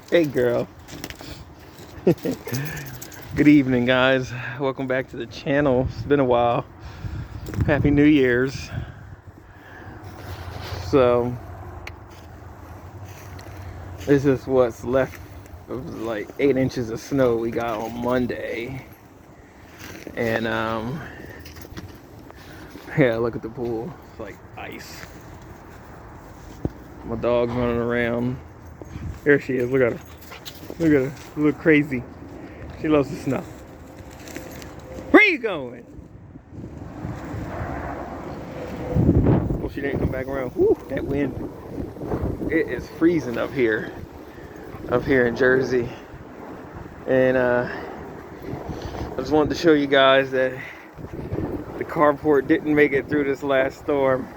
Hey girl. Good evening, guys. Welcome back to the channel. It's been a while. Happy New Year's. So this is what's left of like 8 inches of snow we got on Monday. And yeah, look at the pool. It's like ice. My dog's running around. There she is. Look at her. Look at her. Look crazy. She loves the snow. Where you going? Well, she didn't come back around. Whew, that wind. It is freezing up here in Jersey. And I just wanted to show you guys that the carport didn't make it through this last storm.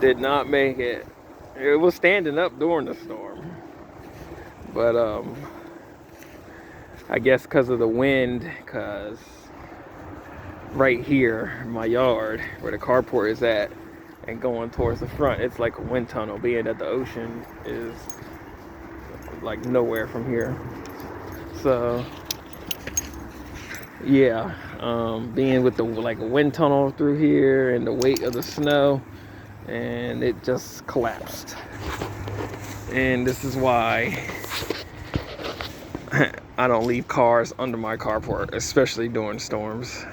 Did not make it. It was standing up during the storm. But I guess because of the wind, because right here, my yard, where the carport is at, and going towards the front, it's like a wind tunnel, being that the ocean is like nowhere from here. So yeah, being with the like a wind tunnel through here and the weight of the snow, and it just collapsed. And this is why I don't leave cars under my carport, especially during storms.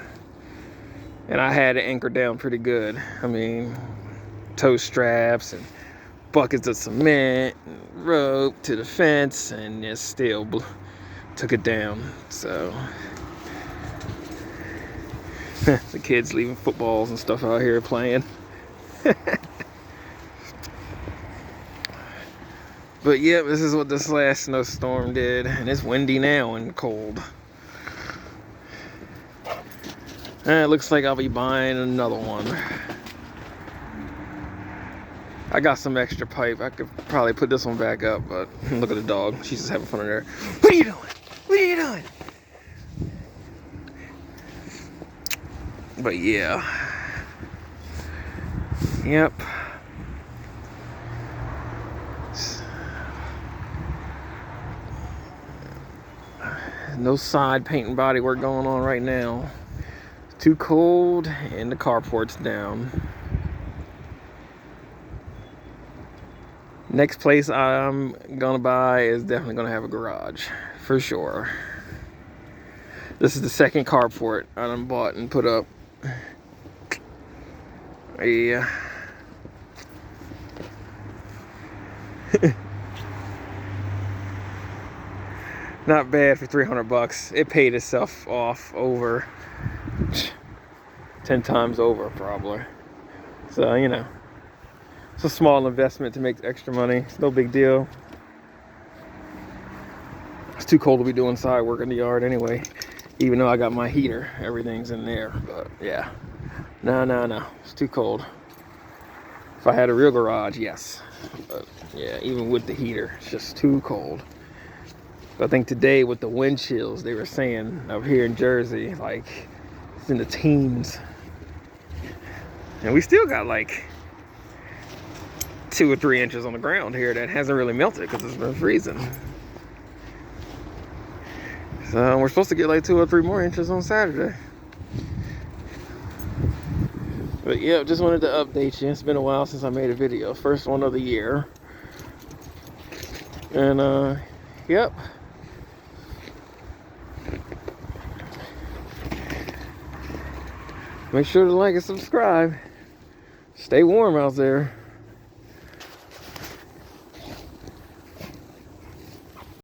And I had it anchored down pretty good. I mean, tow straps and buckets of cement and rope to the fence, and it still took it down. So the kids leaving footballs and stuff out here playing. But yeah, this is what this last snowstorm did, and it's windy now and cold. And it looks like I'll be buying another one. I got some extra pipe. I could probably put this one back up, but look at the dog. She's just having fun in there. What are you doing? What are you doing? But yeah. Yep. No side paint and body work going on right now. It's too cold and the carport's down. Next place I'm gonna buy is definitely gonna have a garage, for sure. This is the second carport I done bought and put up. Yeah. Not bad for 300 bucks. It paid itself off over 10 times over, probably. So, you know, it's a small investment to make extra money. It's no big deal. It's too cold to be doing side work in the yard anyway. Even though I got my heater, everything's in there. But yeah, no, it's too cold. If I had a real garage, yes. But yeah, even with the heater, it's just too cold. I think today with the wind chills, they were saying up here in Jersey, like it's in the teens. And we still got like 2 or 3 inches on the ground here that hasn't really melted because it's been freezing. So we're supposed to get like 2 or 3 more inches on Saturday. But yeah, just wanted to update you. It's been a while since I made a video. First one of the year. And yep. Make sure to like and subscribe. Stay warm out there.